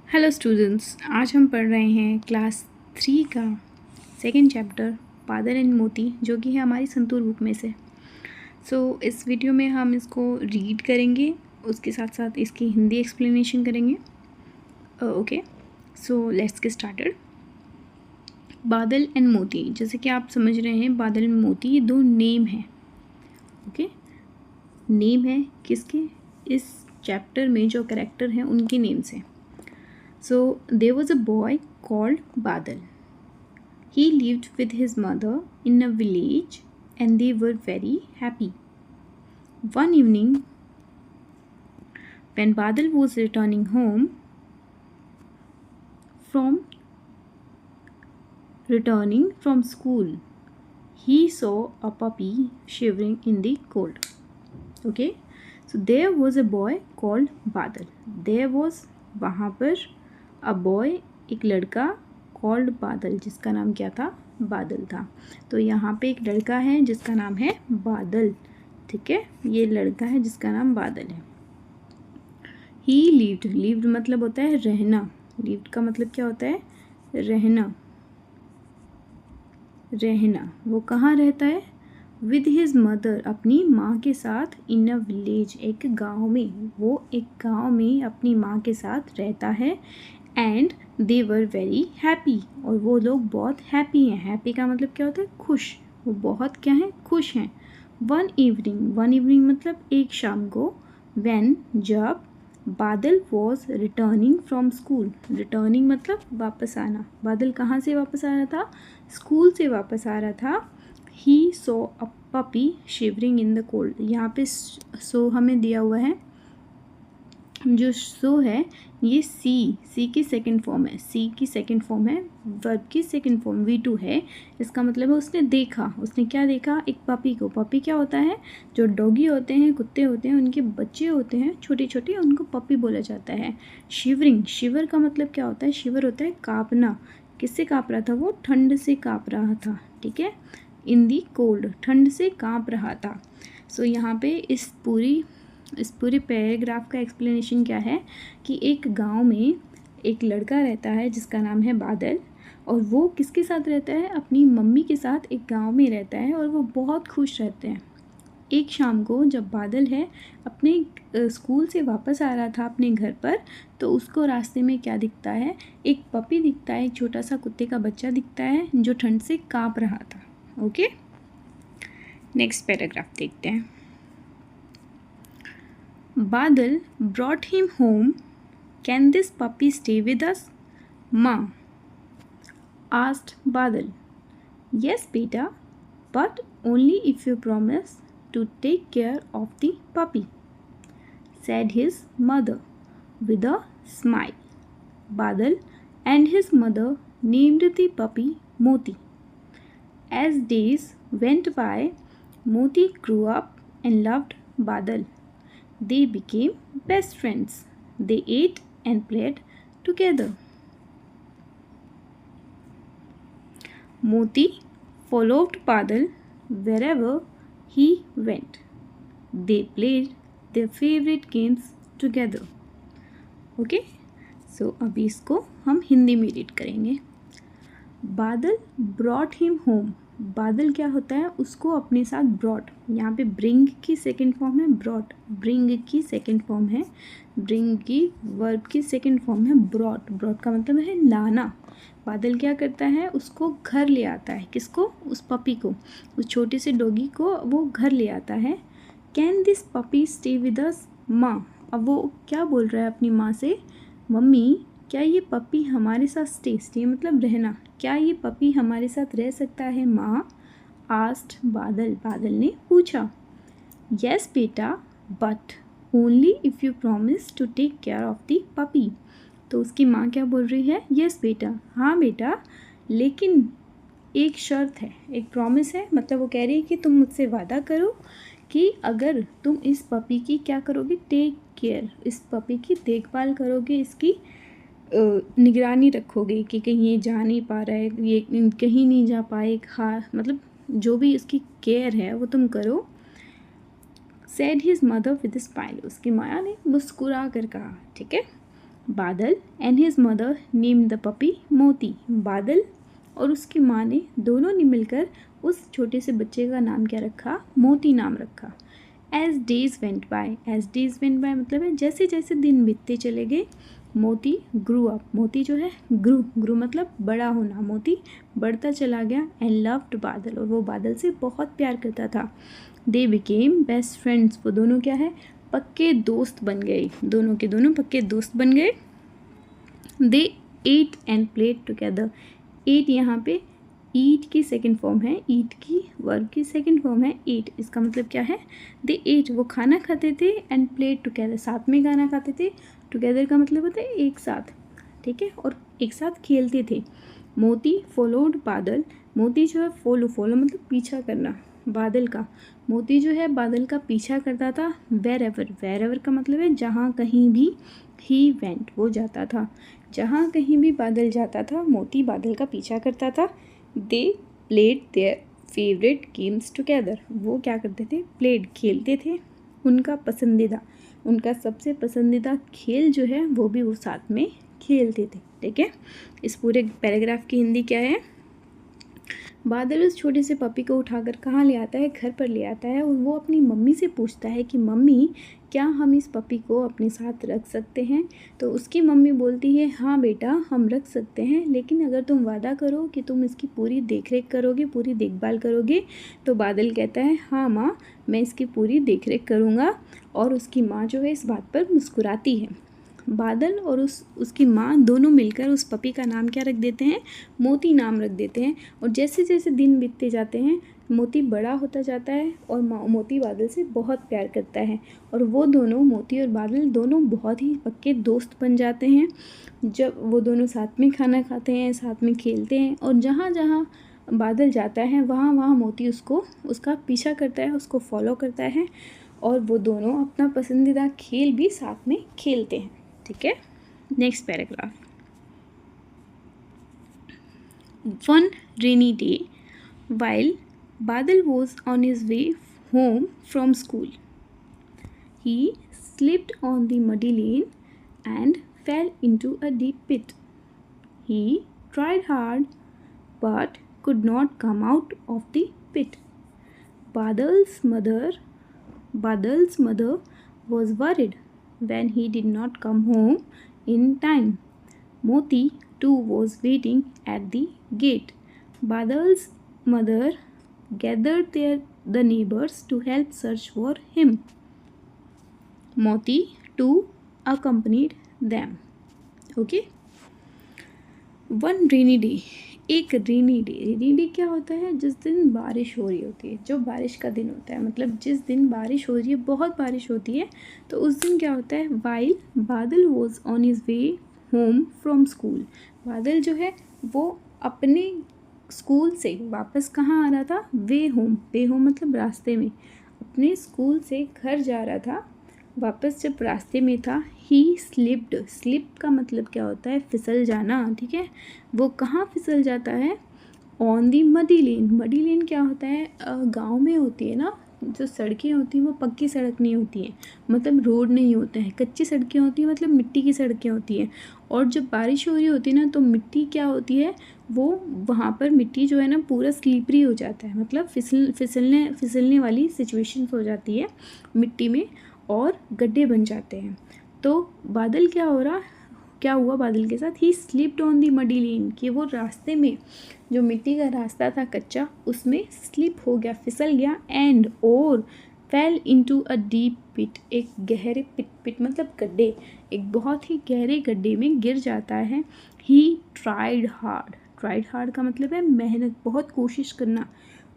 Hello students, आज हम पढ़ रहे हैं क्लास 3 का सेकंड चैप्टर बादल एंड मोती, जो कि है हमारी संतूर बुक में से। इस वीडियो में हम इसको रीड करेंगे, उसके साथ साथ इसकी हिंदी एक्सप्लेनेशन करेंगे। Okay, so let's get started. बादल एंड मोती, जैसे कि आप समझ रहे हैं, बादल एंड मोती ये दो नेम हैं। ओके, नेम है किसके? इस चैप्टर में जो कैरेक्टर हैं उनके नेम्स हैं। So there was a boy called Badal. He lived with his mother in a village and they were very happy. One evening, when Badal was returning home from school, he saw a puppy shivering in the cold. Okay, so there was a boy called Badal. There was वहाँ पर a boy, एक लड़का, called बादल, जिसका नाम क्या था? बादल था। तो यहाँ पे एक लड़का है जिसका नाम है बादल। ठीक है, ये लड़का है जिसका नाम बादल है। ही लिव्ड, लिव्ड मतलब होता है रहना। लिव्ड का मतलब क्या होता है? रहना। रहना, वो कहाँ रहता है? विद हिज मदर, अपनी माँ के साथ, इन अ विलेज, एक गाँव में। वो एक गाँव में अपनी माँ के साथ रहता है। And they were very happy, और वो लोग बहुत हैप्पी हैं। हैप्पी का मतलब क्या होता है? खुश। वो बहुत क्या हैं? खुश हैं। वन इवनिंग मतलब एक शाम को। व्हेन, जब, बादल was returning from school. Returning मतलब वापस आना। बादल कहाँ से वापस आ रहा था? स्कूल से वापस आ रहा था। He saw a puppy shivering in the cold. यहाँ पे सो हमें दिया हुआ है, जो सो है ये सी की सेकंड फॉर्म है। सी की सेकंड फॉर्म है, वर्ब की सेकंड फॉर्म V2 है। इसका मतलब है उसने देखा। उसने क्या देखा? एक पपी को। पपी क्या होता है? जो डॉगी होते हैं, कुत्ते होते हैं, उनके बच्चे होते हैं छोटे छोटे, उनको पपी बोला जाता है। शिवरिंग, शिवर का मतलब क्या होता है? शिवर होता है काँपना। किससे काँप रहा था वो? ठंड से काँप रहा था। ठीक है, इन दी कोल्ड, ठंड से काँप रहा था। सो यहाँ पे इस पूरे पैराग्राफ का एक्सप्लेनेशन क्या है कि एक गांव में एक लड़का रहता है जिसका नाम है बादल, और वो किसके साथ रहता है? अपनी मम्मी के साथ एक गांव में रहता है, और वो बहुत खुश रहते हैं। एक शाम को जब बादल है अपने स्कूल से वापस आ रहा था अपने घर पर, तो उसको रास्ते में क्या दिखता है? एक पपी दिखता है, एक छोटा सा कुत्ते का बच्चा दिखता है जो ठंड से काँप रहा था। ओके, नेक्स्ट पैराग्राफ देखते हैं। Badal brought him home. Can this puppy stay with us, Ma? Asked Badal. Yes, beta, but only if you promise to take care of the puppy, said his mother with a smile. Badal and his mother named the puppy Moti. As days went by, Moti grew up and loved Badal. They became best friends. They ate and played together. Moti followed Badal wherever he went. They played their favorite games together. Okay? So अभी इसको हम हिंदी में read करेंगे। बादल brought him home. बादल क्या होता है? उसको अपने साथ ब्रॉट, यहाँ पे ब्रिंग की सेकंड फॉर्म है, ब्रॉट, ब्रिंग की सेकंड फॉर्म है, ब्रिंग की वर्ब की सेकंड फॉर्म है ब्रॉट। ब्रॉट का मतलब है लाना। बादल क्या करता है? उसको घर ले आता है। किसको? उस पपी को, उस छोटे से डॉगी को वो घर ले आता है। Can this puppy stay with us, माँ? अब वो क्या बोल रहा है अपनी माँ से? मम्मी, क्या ये पपी हमारे साथ स्टे मतलब रहना, क्या ये पपी हमारे साथ रह सकता है माँ? आस्क्ड बादल, बादल ने पूछा। यस बेटा, but only if you promise to take care of the puppy. तो उसकी माँ क्या बोल रही है? यस बेटा, हाँ बेटा, लेकिन एक शर्त है, एक प्रॉमिस है। मतलब वो कह रही है कि तुम मुझसे वादा करो कि अगर तुम इस पपी की क्या करोगे? टेक केयर, इस पपी की देखभाल करोगे, इसकी निगरानी रखोगे कि कहीं ये जा नहीं पा रहा है, ये कहीं नहीं जा पाए, मतलब जो भी इसकी केयर है वो तुम करो। Said his mother with smile, उसकी माया ने मुस्कुरा कर कहा। ठीक है, बादल and his mother name the puppy मोती। बादल और उसकी माँ ने दोनों ने मिलकर उस छोटे से बच्चे का नाम क्या रखा? मोती नाम रखा। As days went by, as days went by मतलब है जैसे जैसे दिन बीतते चले गए, मोती ग्रू अप, मोती जो है ग्रू मतलब बड़ा होना, मोती बढ़ता चला गया। एंड लव्ड बादल, और वो बादल से बहुत प्यार करता था। दे बिकेम बेस्ट फ्रेंड्स, वो दोनों क्या है? पक्के दोस्त बन गए, दोनों के दोनों पक्के दोस्त बन गए। They ate and played together, ate यहाँ पे ईट की सेकंड फॉर्म है, ईट की वर्ब की सेकंड फॉर्म है ईट, इसका मतलब क्या है? दे एट, वो खाना खाते थे, एंड प्लेड टुगेदर, साथ में खाना खाते थे। टुगेदर का मतलब होता है एक साथ, ठीक है, और एक साथ खेलते थे। मोती फॉलोड बादल, मोती जो है फॉलो मतलब पीछा करना बादल का, मोती जो है बादल का पीछा करता था। वेर एवर का मतलब है जहाँ कहीं भी, ही वेंट वो जाता था, जहाँ कहीं भी बादल जाता था मोती बादल का पीछा करता था। They played their favourite games together, वो क्या करते थे? प्लेड खेलते थे, उनका सबसे पसंदीदा खेल जो है वो भी वो साथ में खेलते थे, ठीक है। इस पूरे पैराग्राफ की हिंदी क्या है? बादल उस छोटे से पपी को उठाकर कहाँ ले आता है? घर पर ले आता है, और वो अपनी मम्मी से पूछता है कि मम्मी क्या हम इस पपी को अपने साथ रख सकते हैं? तो उसकी मम्मी बोलती है हाँ बेटा हम रख सकते हैं, लेकिन अगर तुम वादा करो कि तुम इसकी पूरी देखरेख करोगे, पूरी देखभाल करोगे। तो बादल कहता है हाँ माँ, मैं इसकी पूरी देखरेख करूँगा। और उसकी माँ जो है इस बात पर मुस्कुराती है। बादल और उसकी माँ दोनों मिलकर उस पपी का नाम क्या रख देते हैं? मोती नाम रख देते हैं। और जैसे जैसे दिन बीतते जाते हैं मोती बड़ा होता जाता है, और मोती बादल से बहुत प्यार करता है, और वो दोनों मोती और बादल दोनों बहुत ही पक्के दोस्त बन जाते हैं। जब वो दोनों साथ में खाना खाते हैं, साथ में खेलते हैं, और जहाँ जहाँ बादल जाता है वहाँ वहाँ मोती उसका पीछा करता है, उसको फॉलो करता है, और वो दोनों अपना पसंदीदा खेल भी साथ में खेलते हैं, ठीक है। Next paragraph. One rainy day while Badal was on his way home from school, he slipped on the muddy lane and fell into a deep pit. He tried hard but could not come out of the pit. Badal's mother was worried when he did not come home in time. Moti too was waiting at the gate. Badal's mother gathered the neighbors to help search for him. Moti too accompanied them. Okay. One rainy day, एक rainy day क्या होता है? जिस दिन बारिश हो रही होती है, जो बारिश का दिन होता है, मतलब जिस दिन बारिश हो रही है, बहुत बारिश होती है, तो उस दिन क्या होता है? वाइल बादल was on his way home from school, बादल जो है वो अपने स्कूल से वापस कहाँ आ रहा था? वे होम मतलब रास्ते में, अपने स्कूल से घर जा रहा था। वापस जब रास्ते में था, ही स्लिप्ड, स्लिप का मतलब क्या होता है? फिसल जाना, ठीक है। वो कहाँ फिसल जाता है? On the muddy lane, muddy lane क्या होता है? गांव में होती है ना, जो सड़कें होती हैं वो पक्की सड़क नहीं होती हैं, मतलब रोड नहीं होते हैं, कच्ची सड़कें होती हैं, मतलब मिट्टी की सड़कें होती हैं। और जब बारिश हो रही होती है ना, तो मिट्टी क्या होती है? वो वहाँ पर मिट्टी जो है ना पूरा स्लीपरी हो जाता है, मतलब फिसलने वाली सिचुएशंस हो जाती है मिट्टी में, और गड्ढे बन जाते हैं। तो बादल क्या हुआ बादल के साथ? He slipped on the muddy lane, कि वो रास्ते में जो मिट्टी का रास्ता था कच्चा, उसमें स्लिप हो गया, फिसल गया, एंड और fell into a deep pit, एक गहरे पिट मतलब गड्ढे, एक बहुत ही गहरे गड्ढे में गिर जाता है। ही ट्राइड हार्ड का मतलब है मेहनत, बहुत कोशिश करना,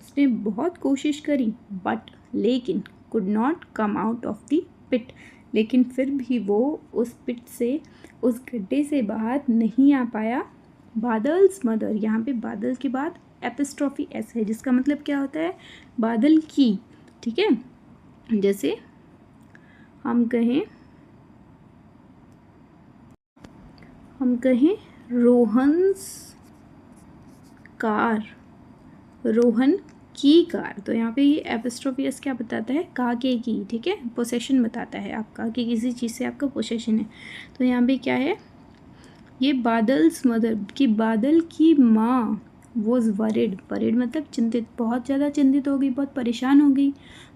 उसने बहुत कोशिश करी, बट लेकिन could not come out of the pit, लेकिन फिर भी वो उस पिट से, उस गड्ढे से बाहर नहीं आ पाया। बादल्स मदर, यहाँ पे बादल के बाद एपिस्ट्रॉफी एस है, जिसका मतलब क्या होता है? बादल की, ठीक है। जैसे हम कहें रोहन की कार। तो यहाँ पे ये एपिस्ट्रोफी एस क्या बताता है, काके की, ठीक है, पोसेशन बताता है आपका कि किसी चीज़ से आपका पोसेशन है। तो यहाँ पे क्या है, ये बादल्स मदर कि बादल की माँ वॉज वरिड, वरिड मतलब चिंतित, बहुत ज़्यादा चिंतित हो गई, बहुत परेशान हो गई।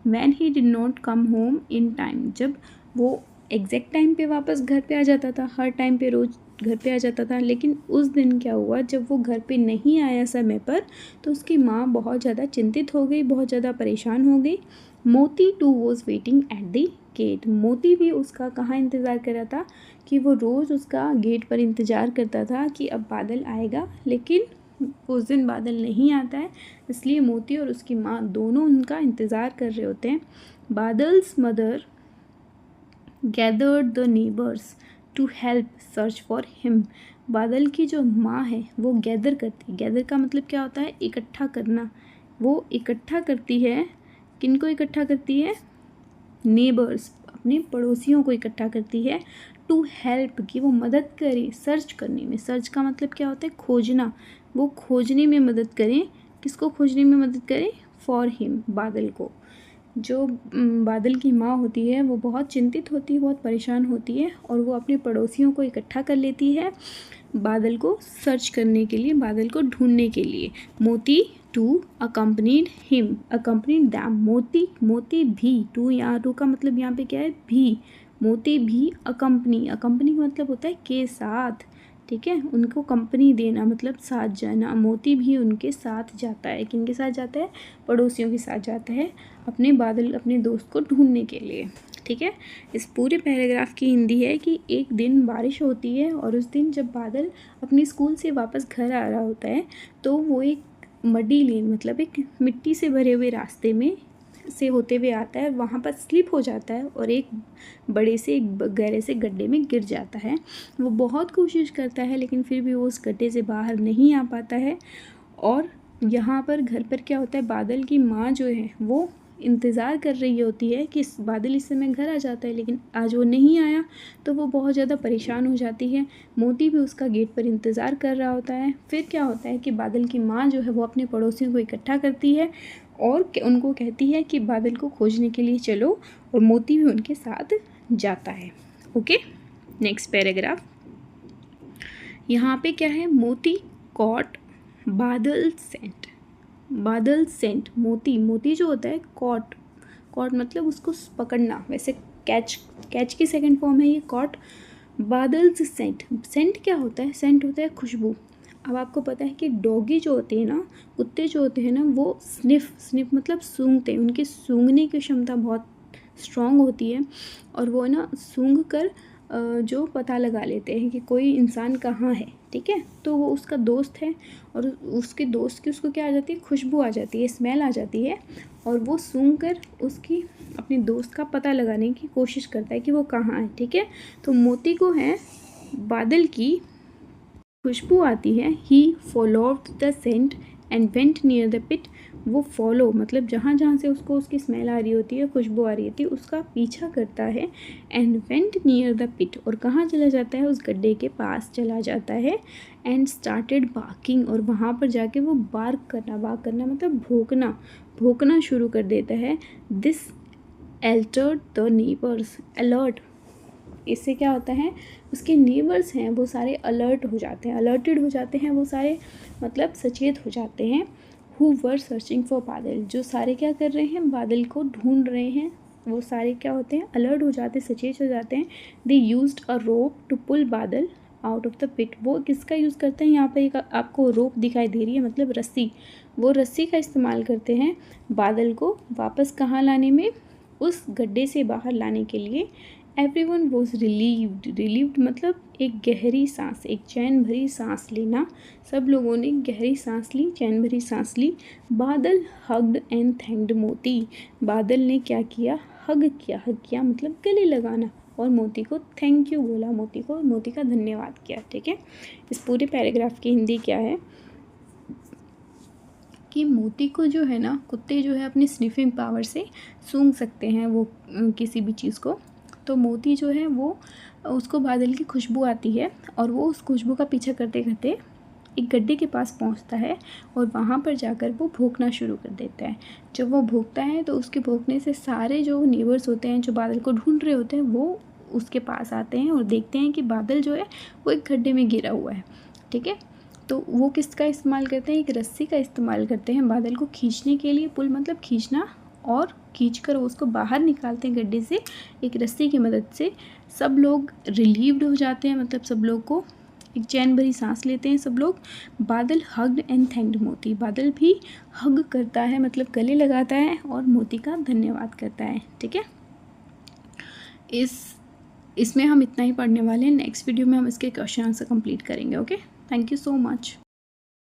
When he did not come home in time, जब वो एग्जैक्ट टाइम पे वापस घर पे आ जाता था, हर टाइम पे रोज़ घर पे आ जाता था, लेकिन उस दिन क्या हुआ, जब वो घर पे नहीं आया समय पर, तो उसकी माँ बहुत ज़्यादा चिंतित हो गई, बहुत ज़्यादा परेशान हो गई। Moti too was waiting at the gate, Moti भी उसका कहाँ इंतज़ार कर रहा था, कि वो रोज़ उसका गेट पर इंतज़ार करता था कि अब बादल आएगा, लेकिन उस दिन बादल नहीं आता है, इसलिए मोती और उसकी माँ दोनों उनका इंतज़ार कर रहे होते हैं। Badal's mother gathered the neighbours to help search for him, Badal की जो माँ है वो गैदर करती है, गैदर का मतलब क्या होता है, इकट्ठा करना, वो इकट्ठा करती है, किनको इकट्ठा करती है, नेबर्स, अपने पड़ोसियों को इकट्ठा करती है, टू हेल्प कि वो मदद करे सर्च करने में, सर्च का मतलब क्या होता है, खोजना, वो खोजने में मदद करें, किसको खोजने में मदद करें, फॉर हिम, बादल को। जो बादल की माँ होती है वो बहुत चिंतित होती है, बहुत परेशान होती है, और वो अपने पड़ोसियों को इकट्ठा कर लेती है बादल को सर्च करने के लिए, बादल को ढूंढने के लिए। Moti too accompanied him, accompanied them, Moti, Moti भी, टू यहाँ, टू का मतलब यहाँ पे क्या है, भी, मोती भी अकम्पनी, अकम्पनी का मतलब होता है के साथ, ठीक है, उनको कंपनी देना मतलब साथ जाना, मोती भी उनके साथ जाता है, किनके साथ जाता है, पड़ोसियों के साथ जाता है, अपने बादल, अपने दोस्त को ढूंढने के लिए, ठीक है। इस पूरे पैराग्राफ की हिंदी है कि एक दिन बारिश होती है, और उस दिन जब बादल अपने स्कूल से वापस घर आ रहा होता है, तो वो एक मडी लेन मतलब एक मिट्टी से भरे हुए रास्ते में से होते हुए आता है, वहाँ पर स्लिप हो जाता है और एक बड़े से एक गहरे से गड्ढे में गिर जाता है। वो बहुत कोशिश करता है, लेकिन फिर भी वो उस गड्ढे से बाहर नहीं आ पाता है। और यहाँ पर घर पर क्या होता है, बादल की माँ जो है वो इंतज़ार कर रही होती है कि बादल इस समय घर आ जाता है, लेकिन आज वो नहीं आया, तो वो बहुत ज़्यादा परेशान हो जाती है। मोती भी उसका गेट पर इंतज़ार कर रहा होता है। फिर क्या होता है कि बादल की माँ जो है वो अपने पड़ोसियों को इकट्ठा करती है और उनको कहती है कि बादल को खोजने के लिए चलो, और मोती भी उनके साथ जाता है। Okay, next paragraph. यहाँ पे क्या है, मोती कॉट बादल सेंट, बादल सेंट, मोती, मोती जो होता है कॉट, कॉट मतलब उसको पकड़ना, वैसे कैच, कैच की सेकंड फॉर्म है ये कॉट। बादल सेंट, सेंट क्या होता है, सेंट होता है खुशबू। अब आपको पता है कि डॉगी जो होते हैं ना, कुत्ते जो होते हैं ना, वो स्निफ, स्निफ मतलब सूंघते हैं, उनकी सूंघने की क्षमता बहुत स्ट्रॉन्ग होती है, और वो ना सूंघ कर जो पता लगा लेते हैं कि कोई इंसान कहाँ है, ठीक है। तो वो उसका दोस्त है, और उसके दोस्त की उसको क्या आ जाती है, खुशबू आ जाती है, स्मेल आ जाती है, और वो सूंघ कर उसकी अपने दोस्त का पता लगाने की कोशिश करता है कि वो कहाँ है, ठीक है। तो मोती को है बादल की खुशबू आती है, he followed the scent and went near the pit, वो फॉलो मतलब जहाँ जहाँ से उसको उसकी स्मेल आ रही होती है, खुशबू आ रही होती है, उसका पीछा करता है, and went near the pit, और कहाँ चला जाता है, उस गड्ढे के पास चला जाता है, एंड स्टार्टेड बार्किंग, और वहाँ पर जाके वो बार्क करना, बार्क करना मतलब भौंकना, भौंकना शुरू कर देता है। This altered the neighbours, alert, इससे क्या होता है, उसके नेबर्स हैं वो सारे अलर्ट हो जाते हैं, अलर्टेड हो जाते हैं, वो सारे मतलब सचेत हो जाते हैं। हु वर सर्चिंग फॉर बादल, जो सारे क्या कर रहे हैं, बादल को ढूंढ रहे हैं, वो सारे क्या होते हैं, अलर्ट हो जाते हैं, सचेत हो जाते हैं। They used a rope to pull बादल आउट ऑफ द पिट, वो किसका यूज़ करते हैं, यहाँ पर एक आपको रोप दिखाई दे रही है मतलब रस्सी, वो रस्सी का इस्तेमाल करते हैं बादल को वापस कहाँ लाने में, उस गड्ढे से बाहर लाने के लिए। एवरीवन वॉज रिलीव्ड, रिलीव्ड मतलब एक गहरी सांस, एक चैन भरी सांस लेना, सब लोगों ने गहरी सांस ली, चैन भरी सांस ली। बादल हग्ड एंड थैंक्ड मोती, बादल ने क्या किया, हग किया, हग किया मतलब गले लगाना, और मोती को थैंक यू बोला, मोती को, मोती का धन्यवाद किया, ठीक है। इस पूरे पैराग्राफ की हिंदी क्या है कि मोती को जो है ना, कुत्ते जो है अपनी स्निफिंग पावर से सूंघ सकते हैं वो किसी भी चीज़ को, तो मोती जो है वो उसको बादल की खुशबू आती है, और वो उस खुशबू का पीछा करते करते एक गड्ढे के पास पहुंचता है और वहाँ पर जाकर वो भौंकना शुरू कर देता है। जब वो भौंकता है तो उसके भौंकने से सारे जो नेबर्स होते हैं, जो बादल को ढूंढ रहे होते हैं, वो उसके पास आते हैं और देखते हैं कि बादल जो है वो एक गड्ढे में गिरा हुआ है। ठीक है, तो वो किसका इस्तेमाल करते हैं, एक रस्सी का इस्तेमाल करते हैं बादल को खींचने के लिए। पुल मतलब खींचना, और खींचकर वो उसको बाहर निकालते हैं गड्ढे से एक रस्सी की मदद से। सब लोग रिलीव्ड हो जाते हैं, मतलब सब लोग को एक चैन भरी सांस लेते हैं सब लोग। बादल हग्ड एंड थैंक्ड मोती, बादल भी हग करता है मतलब गले लगाता है और मोती का धन्यवाद करता है। ठीक है, इसमें हम इतना ही पढ़ने वाले हैं। नेक्स्ट वीडियो में हम इसके क्वेश्चन आंसर कंप्लीट करेंगे। Okay, thank you so much.